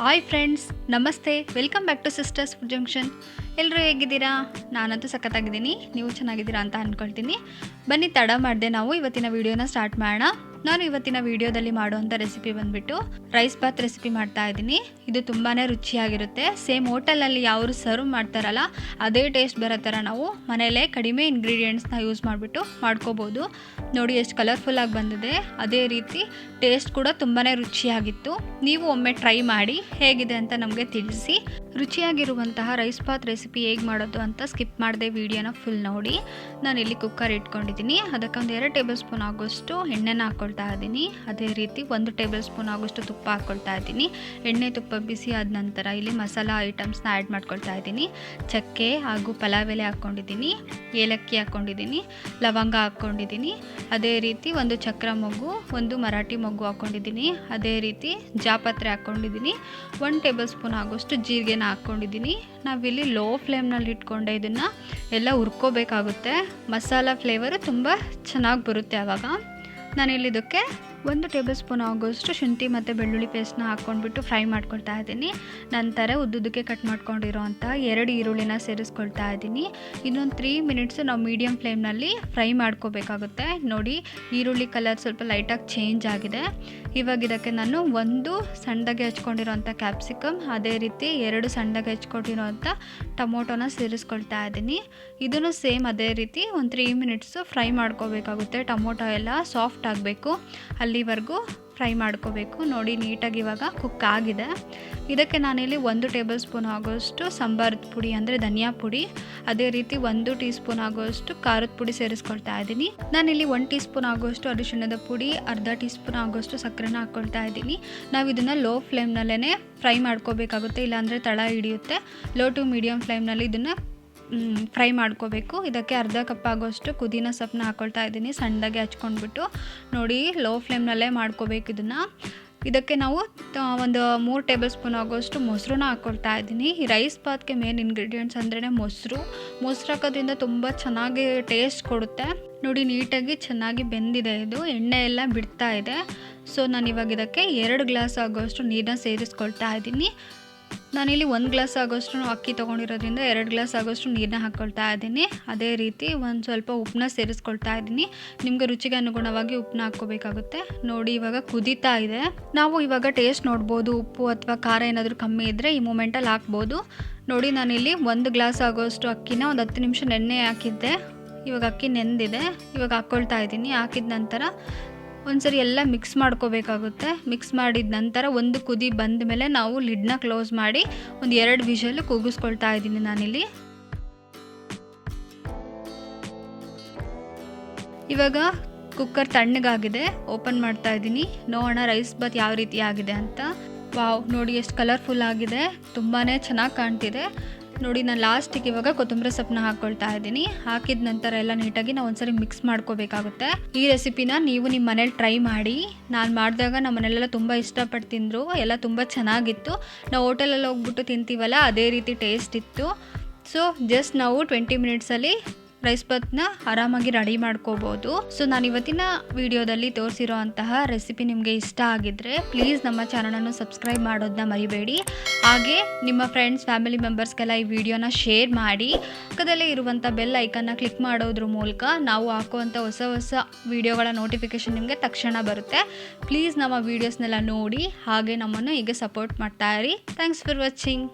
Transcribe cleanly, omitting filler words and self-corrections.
Hi friends, ನಮಸ್ತೆ. Welcome back to sisters junction. ಎಲ್ಲರೂ ಹೇಗಿದ್ದೀರಾ? ನಾನಂತೂ ಸಖತ್ತಾಗಿದ್ದೀನಿ. ನೀವು ಚೆನ್ನಾಗಿದ್ದೀರಾ ಅಂತ ಅಂದ್ಕೊಳ್ತೀನಿ. ಬನ್ನಿ, ತಡ ಮಾಡಿದೆ, ನಾವು ಇವತ್ತಿನ ವಿಡಿಯೋನ ಸ್ಟಾರ್ಟ್ ಮಾಡೋಣ. ನಾನು ಇವತ್ತಿನ ವಿಡಿಯೋದಲ್ಲಿ ಮಾಡುವಂಥ ರೆಸಿಪಿ ಬಂದುಬಿಟ್ಟು ರೈಸ್ ಬಾತ್ ರೆಸಿಪಿ ಮಾಡ್ತಾ ಇದ್ದೀನಿ. ಇದು ತುಂಬಾ ರುಚಿಯಾಗಿರುತ್ತೆ. ಸೇಮ್ ಹೋಟೆಲಲ್ಲಿ ಯಾರು ಸರ್ವ್ ಮಾಡ್ತಾರಲ್ಲ ಅದೇ ಟೇಸ್ಟ್ ಬರೋ ಥರ ನಾವು ಮನೆಯಲ್ಲೇ ಕಡಿಮೆ ಇಂಗ್ರೀಡಿಯೆಂಟ್ಸ್ನ ಯೂಸ್ ಮಾಡಿಬಿಟ್ಟು ಮಾಡ್ಕೋಬೋದು. ನೋಡಿ ಎಷ್ಟು ಕಲರ್ಫುಲ್ಲಾಗಿ ಬಂದಿದೆ. ಅದೇ ರೀತಿ ಟೇಸ್ಟ್ ಕೂಡ ತುಂಬಾ ರುಚಿಯಾಗಿತ್ತು. ನೀವು ಒಮ್ಮೆ ಟ್ರೈ ಮಾಡಿ ಹೇಗಿದೆ ಅಂತ ನಮಗೆ ತಿಳಿಸಿ. ರುಚಿಯಾಗಿರುವಂತಹ ರೈಸ್ ಬಾತ್ ರೆಸಿಪಿ ಹೇಗೆ ಮಾಡೋದು ಅಂತ ಸ್ಕಿಪ್ ಮಾಡಿದೆ ವಿಡಿಯೋನ ಫುಲ್ ನೋಡಿ. ನಾನಿಲ್ಲಿ ಕುಕ್ಕರ್ ಇಟ್ಕೊಂಡಿದ್ದೀನಿ. ಅದಕ್ಕೊಂದು 2 ಟೇಬಲ್ ಸ್ಪೂನ್ ಆಗೋಷ್ಟು ಎಣ್ಣೆನ ಹಾಕ್ಕೊಳ್ತಾ ಇದ್ದೀನಿ. ಅದೇ ರೀತಿ 1 ಟೇಬಲ್ ಸ್ಪೂನ್ ಆಗೋಷ್ಟು ತುಪ್ಪ ಹಾಕ್ಕೊಳ್ತಾ ಇದ್ದೀನಿ. ಎಣ್ಣೆ ತುಪ್ಪ ಬಿಸಿ ಆದ ನಂತರ ಇಲ್ಲಿ ಮಸಾಲ ಐಟಮ್ಸ್ನ ಆ್ಯಡ್ ಮಾಡ್ಕೊಳ್ತಾ ಇದ್ದೀನಿ. ಚಕ್ಕೆ ಹಾಗೂ ಪಲಾವ್ ಎಲೆ ಹಾಕ್ಕೊಂಡಿದ್ದೀನಿ, ಏಲಕ್ಕಿ ಹಾಕ್ಕೊಂಡಿದ್ದೀನಿ, ಲವಂಗ ಹಾಕ್ಕೊಂಡಿದ್ದೀನಿ. ಅದೇ ರೀತಿ 1 ಚಕ್ರ ಮೊಗ್ಗು, 1 ಮರಾಠಿ ಮೊಗ್ಗು ಹಾಕ್ಕೊಂಡಿದ್ದೀನಿ. ಅದೇ ರೀತಿ ಜಾಪತ್ರೆ ಹಾಕ್ಕೊಂಡಿದ್ದೀನಿ. 1 ಟೇಬಲ್ ಸ್ಪೂನ್ ಆಗೋಷ್ಟು ಜೀರಿಗೆನ ಹಾಕ್ಕೊಂಡಿದ್ದೀನಿ. ನಾವಿಲ್ಲಿ ಲೋ ಫ್ಲೇಮ್ನಲ್ಲಿ ಇಟ್ಕೊಂಡೆ ಇದನ್ನು ಎಲ್ಲ ಹುರ್ಕೋಬೇಕಾಗುತ್ತೆ. ಮಸಾಲ ಫ್ಲೇವರು ತುಂಬ ಚೆನ್ನಾಗಿ ಬರುತ್ತೆ. ಆವಾಗ ನಾನಿಲ್ಲಿ ಇದಕ್ಕೆ 1 ಟೇಬಲ್ ಸ್ಪೂನ್ ಆಗೋಷ್ಟು ಶುಂಠಿ ಮತ್ತು ಬೆಳ್ಳುಳ್ಳಿ ಪೇಸ್ಟ್ನ ಹಾಕ್ಕೊಂಡ್ಬಿಟ್ಟು ಫ್ರೈ ಮಾಡ್ಕೊಳ್ತಾ ಇದ್ದೀನಿ. ನಂತರ ಉದ್ದುದಕ್ಕೆ ಕಟ್ ಮಾಡ್ಕೊಂಡಿರೋಂಥ 2 ಈರುಳ್ಳಿನ ಸೇರಿಸ್ಕೊಳ್ತಾ ಇದ್ದೀನಿ. ಇನ್ನೊಂದು 3 ಮಿನಿಟ್ಸು ನಾವು ಮೀಡಿಯಮ್ ಫ್ಲೇಮ್ನಲ್ಲಿ ಫ್ರೈ ಮಾಡ್ಕೋಬೇಕಾಗುತ್ತೆ. ನೋಡಿ, ಈರುಳ್ಳಿ ಕಲರ್ ಸ್ವಲ್ಪ ಲೈಟಾಗಿ ಚೇಂಜ್ ಆಗಿದೆ. ಇವಾಗ ಇದಕ್ಕೆ ನಾನು 1 ಸಣ್ಣದಾಗಿ ಹಚ್ಕೊಂಡಿರೋಂಥ ಕ್ಯಾಪ್ಸಿಕಮ್, ಅದೇ ರೀತಿ 2 ಸಣ್ಣದಾಗಿ ಹಚ್ಕೊಂಡಿರೋಂಥ ಟೊಮೊಟೊನ ಸೇರಿಸ್ಕೊಳ್ತಾ ಇದ್ದೀನಿ. ಇದನ್ನು ಸೇಮ್ ಅದೇ ರೀತಿ ಒಂದು 3 ಮಿನಿಟ್ಸು ಫ್ರೈ ಮಾಡ್ಕೋಬೇಕಾಗುತ್ತೆ. ಟೊಮೊಟೊ ಎಲ್ಲ ಸಾಫ್ಟ್ ಆಗಬೇಕು, ಅಲ್ಲಿವರೆಗೂ ಫ್ರೈ ಮಾಡ್ಕೋಬೇಕು. ನೋಡಿ, ನೀಟಾಗಿ ಇವಾಗ ಕುಕ್ ಆಗಿದೆ. ಇದಕ್ಕೆ ನಾನಿಲ್ಲಿ 1 ಟೇಬಲ್ ಸ್ಪೂನ್ ಆಗೋಷ್ಟು ಸಾಂಬಾರದ ಪುಡಿ ಅಂದರೆ ಧನಿಯಾ ಪುಡಿ, ಅದೇ ರೀತಿ 1 ಟೀ ಸ್ಪೂನ್ ಆಗೋಷ್ಟು ಖಾರದ ಪುಡಿ ಸೇರಿಸ್ಕೊಳ್ತಾ ಇದ್ದೀನಿ. ನಾನಿಲ್ಲಿ 1 ಟೀ ಸ್ಪೂನ್ ಆಗೋಷ್ಟು ಅರಿಶಿಣದ ಪುಡಿ, ಅರ್ಧ ಟೀ ಸ್ಪೂನ್ ಆಗೋಷ್ಟು ಸಕ್ಕರೆನ ಹಾಕ್ಕೊಳ್ತಾ ಇದ್ದೀನಿ. ನಾವು ಇದನ್ನು ಲೋ ಫ್ಲೇಮ್ನಲ್ಲೇ ಫ್ರೈ ಮಾಡ್ಕೋಬೇಕಾಗುತ್ತೆ, ಇಲ್ಲಾಂದರೆ ತಳ ಹಿಡಿಯುತ್ತೆ. ಲೋ ಟು ಮೀಡಿಯಮ್ ಫ್ಲೇಮ್ನಲ್ಲಿ ಇದನ್ನು ಫ್ರೈ ಮಾಡ್ಕೋಬೇಕು. ಇದಕ್ಕೆ ಅರ್ಧ ಕಪ್ ಆಗೋಷ್ಟು ಪುದೀನ ಸೊಪ್ಪನ್ನ ಹಾಕ್ಕೊಳ್ತಾ ಇದ್ದೀನಿ, ಸಣ್ಣದಾಗಿ ಹಚ್ಕೊಂಡ್ಬಿಟ್ಟು. ನೋಡಿ, ಲೋ ಫ್ಲೇಮ್ನಲ್ಲೇ ಮಾಡ್ಕೋಬೇಕು ಇದನ್ನು. ಇದಕ್ಕೆ ನಾವು ಒಂದು 3 ಟೇಬಲ್ ಸ್ಪೂನ್ ಆಗೋಷ್ಟು ಮೊಸರನ್ನ ಹಾಕ್ಕೊಳ್ತಾ ಇದ್ದೀನಿ. ಈ ರೈಸ್ ಬಾತ್ಗೆ ಮೇನ್ ಇಂಗ್ರೀಡಿಯೆಂಟ್ಸ್ ಅಂದ್ರೇ ಮೊಸರು ಹಾಕೋದ್ರಿಂದ ತುಂಬ ಚೆನ್ನಾಗಿ ಟೇಸ್ಟ್ ಕೊಡುತ್ತೆ. ನೋಡಿ, ನೀಟಾಗಿ ಚೆನ್ನಾಗಿ ಬೆಂದಿದೆ. ಇದು ಎಣ್ಣೆ ಎಲ್ಲ ಬಿಡ್ತಾ ಇದೆ. ಸೊ ನಾನು ಇವಾಗ ಇದಕ್ಕೆ 2 ಗ್ಲಾಸ್ ಆಗೋಷ್ಟು ನೀರನ್ನ ಸೇರಿಸ್ಕೊಳ್ತಾ ಇದ್ದೀನಿ. ನಾನಿಲ್ಲಿ 1 ಗ್ಲಾಸ್ ಆಗೋಷ್ಟು ಅಕ್ಕಿ ತೊಗೊಂಡಿರೋದ್ರಿಂದ 2 ಗ್ಲಾಸ್ ಆಗೋಷ್ಟು ನೀರನ್ನ ಹಾಕ್ಕೊಳ್ತಾ ಇದ್ದೀನಿ. ಅದೇ ರೀತಿ ಒಂದು ಸ್ವಲ್ಪ ಉಪ್ಪನ್ನ ಸೇರಿಸ್ಕೊಳ್ತಾ ಇದ್ದೀನಿ. ನಿಮಗೆ ರುಚಿಗೆ ಅನುಗುಣವಾಗಿ ಉಪ್ಪನ್ನ ಹಾಕ್ಕೋಬೇಕಾಗುತ್ತೆ. ನೋಡಿ, ಇವಾಗ ಕುದೀತಾ ಇದೆ. ನಾವು ಇವಾಗ ಟೇಸ್ಟ್ ನೋಡ್ಬೋದು. ಉಪ್ಪು ಅಥವಾ ಖಾರ ಏನಾದರೂ ಕಮ್ಮಿ ಇದ್ದರೆ ಈ ಮೂಮೆಂಟಲ್ಲಿ ಹಾಕ್ಬೋದು. ನೋಡಿ, ನಾನಿಲ್ಲಿ 1 ಗ್ಲಾಸ್ ಆಗೋಷ್ಟು ಅಕ್ಕಿನ ಒಂದು 10 ನಿಮಿಷ ನೆನೆ ಹಾಕಿದ್ದೆ. ಇವಾಗ ಅಕ್ಕಿ ನೆಂದಿದೆ. ಇವಾಗ ಹಾಕ್ಕೊಳ್ತಾ ಇದ್ದೀನಿ. ಹಾಕಿದ ನಂತರ ಒಂದ್ಸರಿ ಎಲ್ಲ ಮಿಕ್ಸ್ ಮಾಡ್ಕೋಬೇಕಾಗುತ್ತೆ. ಮಿಕ್ಸ್ ಮಾಡಿದ ನಂತರ ಒಂದು ಕುದಿ ಬಂದ ಮೇಲೆ ನಾವು ಲಿಡ್ನ ಕ್ಲೋಸ್ ಮಾಡಿ ಒಂದು 2 ವಿಷಲ್ ಕೂಗಿಸ್ಕೊಳ್ತಾ ಇದ್ದೀನಿ ನಾನಿಲ್ಲಿ. ಇವಾಗ ಕುಕ್ಕರ್ ತಣ್ಣಗಾಗಿದೆ. ಓಪನ್ ಮಾಡ್ತಾ ಇದ್ದೀನಿ. ನೋಡೋಣ ರೈಸ್ ಬಾತ್ ಯಾವ ರೀತಿ ಆಗಿದೆ ಅಂತ. ವಾವ್, ನೋಡಿ ಎಷ್ಟು ಕಲರ್ಫುಲ್ ಆಗಿದೆ. ತುಂಬಾ ಚೆನ್ನಾಗಿ ಕಾಣ್ತಿದೆ. ನೋಡಿ, ನಾನು ಲಾಸ್ಟಿಗೆ ಇವಾಗ ಕೊತ್ತಂಬರಿ ಸೊಪ್ಪನ್ನ ಹಾಕ್ಕೊಳ್ತಾ ಇದ್ದೀನಿ. ಹಾಕಿದ ನಂತರ ಎಲ್ಲ ನೀಟಾಗಿ ನಾವು ಒಂದ್ಸರಿ ಮಿಕ್ಸ್ ಮಾಡ್ಕೋಬೇಕಾಗುತ್ತೆ. ಈ ರೆಸಿಪಿನ ನೀವು ನಿಮ್ಮ ಮನೇಲಿ ಟ್ರೈ ಮಾಡಿ. ನಾನು ಮಾಡಿದಾಗ ನಮ್ಮ ಮನೆಯಲ್ಲೆಲ್ಲ ತುಂಬ ಇಷ್ಟಪಟ್ಟು ತಿಂದರು. ಎಲ್ಲ ತುಂಬ ಚೆನ್ನಾಗಿತ್ತು. ನಾವು ಹೋಟೆಲಲ್ಲಿ ಹೋಗ್ಬಿಟ್ಟು ತಿಂತೀವಲ್ಲ ಅದೇ ರೀತಿ ಟೇಸ್ಟ್ ಇತ್ತು. ಸೊ ಜಸ್ಟ್ ನಾವು 20 ಮಿನಿಟ್ಸಲ್ಲಿ ರೈಸ್ ಬಾತ್ನ ಆರಾಮಾಗಿ ರೆಡಿ ಮಾಡ್ಕೋಬೋದು. ಸೊ ನಾನು ಇವತ್ತಿನ ವಿಡಿಯೋದಲ್ಲಿ ತೋರಿಸಿರೋ ಅಂತಹ ರೆಸಿಪಿ ನಿಮಗೆ ಇಷ್ಟ ಆಗಿದ್ದರೆ ಪ್ಲೀಸ್ ನಮ್ಮ ಚಾನಲನ್ನು ಸಬ್ಸ್ಕ್ರೈಬ್ ಮಾಡೋದನ್ನ ಮರಿಬೇಡಿ. ಹಾಗೆ ನಿಮ್ಮ ಫ್ರೆಂಡ್ಸ್, ಫ್ಯಾಮಿಲಿ ಮೆಂಬರ್ಸ್ಗೆಲ್ಲ ಈ ವಿಡಿಯೋನ ಶೇರ್ ಮಾಡಿ. ಪಕ್ಕದಲ್ಲೇ ಇರುವಂಥ ಬೆಲ್ ಐಕನ್ನ ಕ್ಲಿಕ್ ಮಾಡೋದ್ರ ಮೂಲಕ ನಾವು ಹಾಕುವಂಥ ಹೊಸ ವಿಡಿಯೋಗಳ ನೋಟಿಫಿಕೇಷನ್ ನಿಮಗೆ ತಕ್ಷಣ ಬರುತ್ತೆ. ಪ್ಲೀಸ್ ನಮ್ಮ ವೀಡಿಯೋಸ್ನೆಲ್ಲ ನೋಡಿ ಹಾಗೆ ನಮ್ಮನ್ನು ಹೀಗೆ ಸಪೋರ್ಟ್ ಮಾಡ್ತಾ ಇರಿ. Thanks for watching.